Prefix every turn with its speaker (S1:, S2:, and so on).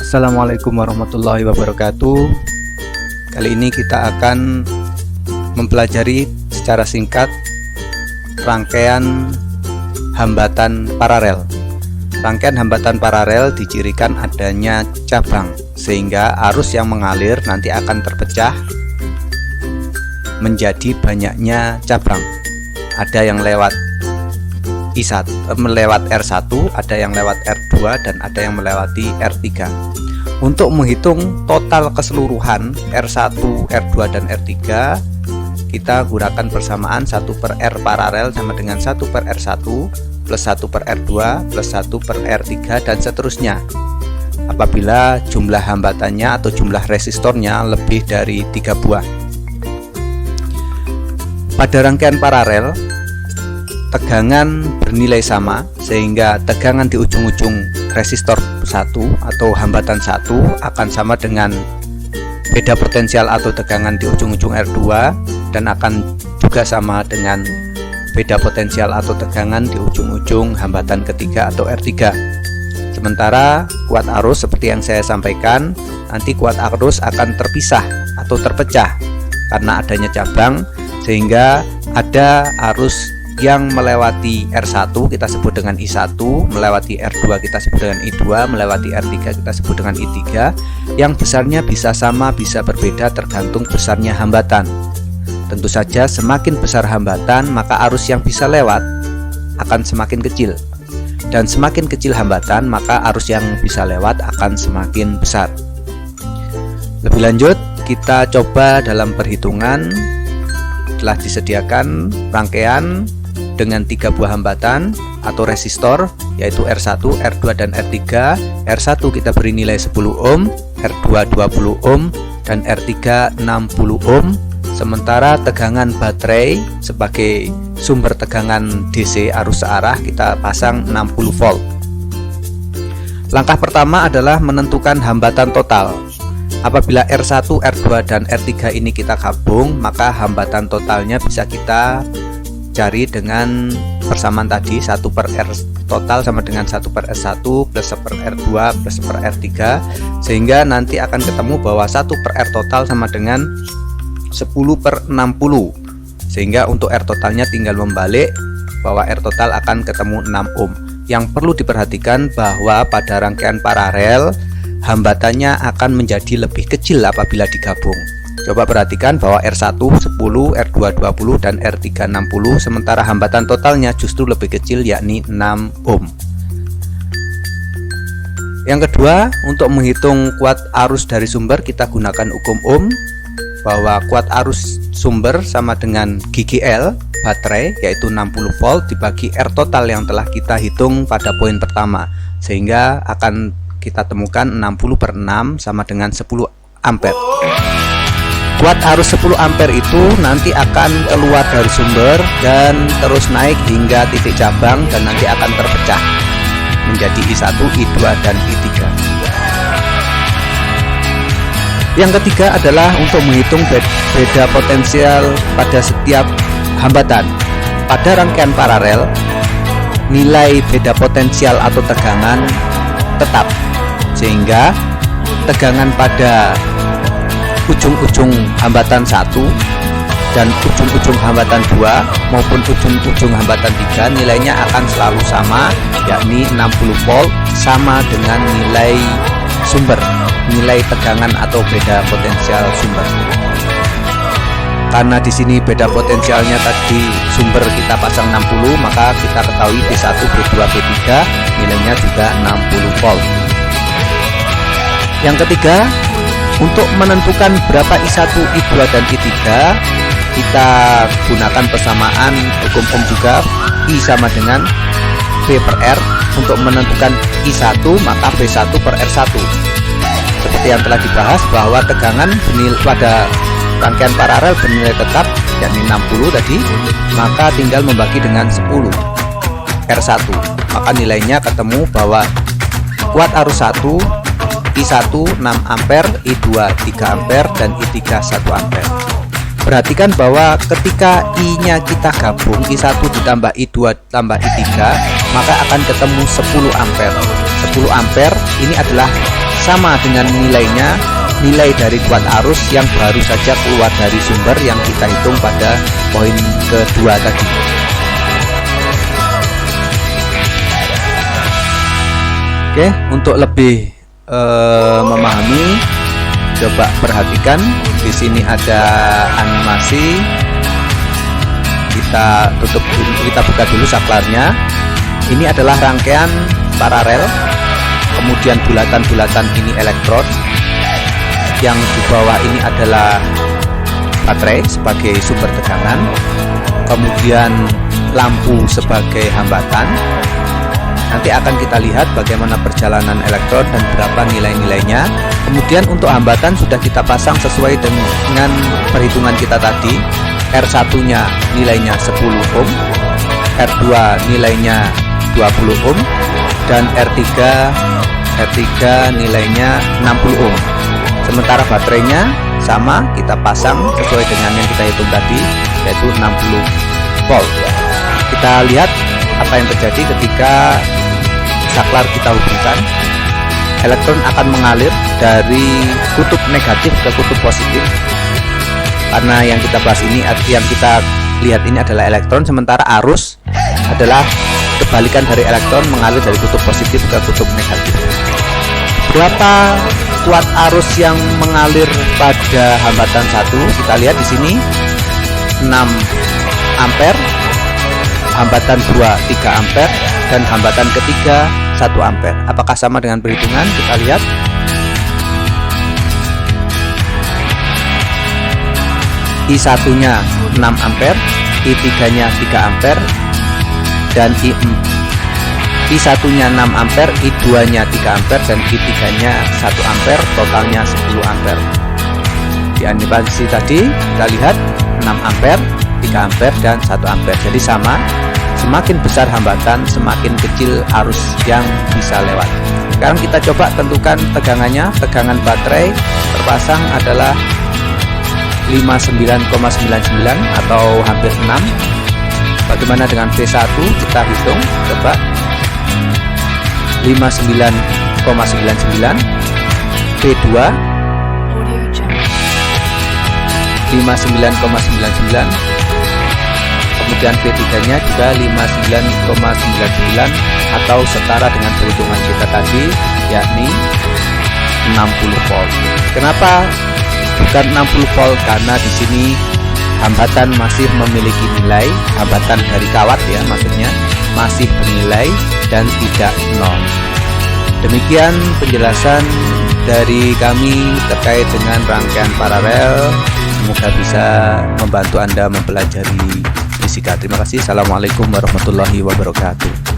S1: Assalamualaikum warahmatullahi wabarakatuh. Kali ini kita akan mempelajari secara singkat rangkaian hambatan paralel. Rangkaian hambatan paralel dicirikan adanya cabang, sehingga arus yang mengalir nanti akan terpecah menjadi banyaknya cabang. Ada yang lewat melewat R1, ada yang lewat R2, dan ada yang melewati R3. Untuk menghitung total keseluruhan R1, R2, dan R3, kita gunakan persamaan 1/R paralel sama dengan 1/R1 plus 1/R2 plus 1/R3 dan seterusnya apabila jumlah hambatannya atau jumlah resistornya lebih dari 3 buah. Pada rangkaian paralel, tegangan bernilai sama, sehingga tegangan di ujung-ujung resistor 1 atau hambatan 1 akan sama dengan beda potensial atau tegangan di ujung-ujung R2, dan akan juga sama dengan beda potensial atau tegangan di ujung-ujung hambatan ketiga atau R3. Sementara kuat arus seperti yang saya sampaikan, nanti kuat arus akan terpisah atau terpecah karena adanya cabang, sehingga ada arus yang melewati R1 kita sebut dengan I1, melewati R2 kita sebut dengan I2, melewati R3 kita sebut dengan I3, yang besarnya bisa sama bisa berbeda tergantung besarnya hambatan. Tentu saja semakin besar hambatan, maka arus yang bisa lewat akan semakin kecil, dan semakin kecil hambatan, maka arus yang bisa lewat akan semakin besar. Lebih lanjut, kita coba dalam perhitungan. Telah disediakan rangkaian dengan 3 buah hambatan atau resistor, yaitu R1, R2, dan R3. R1 kita beri nilai 10 ohm, R2 20 ohm, dan R3 60 ohm. Sementara tegangan baterai sebagai sumber tegangan DC arus searah kita pasang 60 volt. Langkah pertama adalah menentukan hambatan total. Apabila R1, R2, dan R3 ini kita gabung, maka hambatan totalnya bisa kita cari dengan persamaan tadi, 1/R total sama dengan 1/R1 plus 1/R2 plus 1/R3, sehingga nanti akan ketemu bahwa 1/R total sama dengan 10/60, sehingga untuk R totalnya tinggal membalik bahwa R total akan ketemu 6 ohm. Yang perlu diperhatikan bahwa pada rangkaian paralel hambatannya akan menjadi lebih kecil apabila digabung. Coba perhatikan bahwa R1 10, R2 20, dan R3 60, sementara hambatan totalnya justru lebih kecil, yakni 6 ohm. Yang kedua, untuk menghitung kuat arus dari sumber kita gunakan hukum ohm, bahwa kuat arus sumber sama dengan GGL baterai, yaitu 60 volt dibagi R total yang telah kita hitung pada poin pertama, sehingga akan kita temukan 60/6 sama dengan 10 ampere. Kuat arus 10 ampere itu nanti akan keluar dari sumber dan terus naik hingga titik cabang, dan nanti akan terpecah menjadi I1, I2, dan I3. Yang ketiga adalah untuk menghitung beda potensial pada setiap hambatan. Pada rangkaian paralel, nilai beda potensial atau tegangan tetap, sehingga tegangan pada ujung-ujung hambatan 1 dan ujung-ujung hambatan 2 maupun ujung-ujung hambatan 3 nilainya akan selalu sama, yakni 60 volt sama dengan nilai sumber, nilai tegangan atau beda potensial sumber. Karena di sini beda potensialnya tadi sumber kita pasang 60, maka kita ketahui P1, P2, P3 nilainya juga 60 volt. Yang ketiga, untuk menentukan berapa I1, I2, dan I3, kita gunakan persamaan hukum ohm juga, I sama dengan V/R. Untuk menentukan I1, maka V1/R1. Seperti yang telah dibahas bahwa tegangan pada rangkaian paralel bernilai tetap, yakni 60 tadi, maka tinggal membagi dengan 10 R1, maka nilainya ketemu bahwa kuat arus 1 I1 6 ampere, I2 3 ampere, dan I3 1 ampere. Perhatikan bahwa ketika I-nya kita gabung, I1 ditambah I2 tambah I3, maka akan ketemu 10 ampere. 10 ampere ini adalah sama dengan nilai dari kuat arus yang baru saja keluar dari sumber yang kita hitung pada poin kedua tadi. Oke, untuk lebih memahami, coba perhatikan di sini ada animasi. Kita tutup dulu, kita buka dulu saklarnya. Ini adalah rangkaian paralel, kemudian bulatan-bulatan ini elektron, yang di bawah ini adalah baterai sebagai sumber tegangan, kemudian lampu sebagai hambatan. Nanti akan kita lihat bagaimana perjalanan elektron dan berapa nilai-nilainya. Kemudian untuk hambatan sudah kita pasang sesuai dengan perhitungan kita tadi. R1 nya nilainya 10 ohm, R2 nilainya 20 ohm, dan R3 nilainya 60 ohm. Sementara baterainya sama, kita pasang sesuai dengan yang kita hitung tadi, yaitu 60 volt. Kita lihat apa yang terjadi ketika saklar kita hubungkan. Elektron akan mengalir dari kutub negatif ke kutub positif, karena yang kita bahas ini, yang kita lihat ini adalah elektron, sementara arus adalah kebalikan dari elektron, mengalir dari kutub positif ke kutub negatif. Berapa kuat arus yang mengalir pada hambatan 1? Kita lihat di sini 6 ampere, hambatan 2 3 ampere, dan hambatan ketiga 1 ampere. Apakah sama dengan perhitungan? Kita lihat. I1 nya 6 ampere, I3 nya 3 ampere, dan I1 nya 6 ampere, I2 nya 3 ampere, dan I3 nya 1 ampere, totalnya 10 ampere. Di animasi tadi kita lihat 6 ampere, 3 ampere, dan 1 ampere. Jadi sama, semakin besar hambatan semakin kecil arus yang bisa lewat. Sekarang kita coba tentukan tegangannya. Tegangan baterai terpasang adalah 59,99 atau hampir 6. Bagaimana dengan V1? Kita hitung, coba 59,99, V2 59,99, kemudian V3 nya juga 59,99 atau setara dengan perhitungan kita tadi, yakni 60 volt. Kenapa bukan 60 volt? Karena di sini hambatan masih memiliki nilai, hambatan dari kawat ya, maksudnya masih bernilai dan tidak nol. Demikian penjelasan dari kami terkait dengan rangkaian paralel. Semoga bisa membantu Anda mempelajari fisika. Terima kasih. Assalamualaikum warahmatullahi wabarakatuh.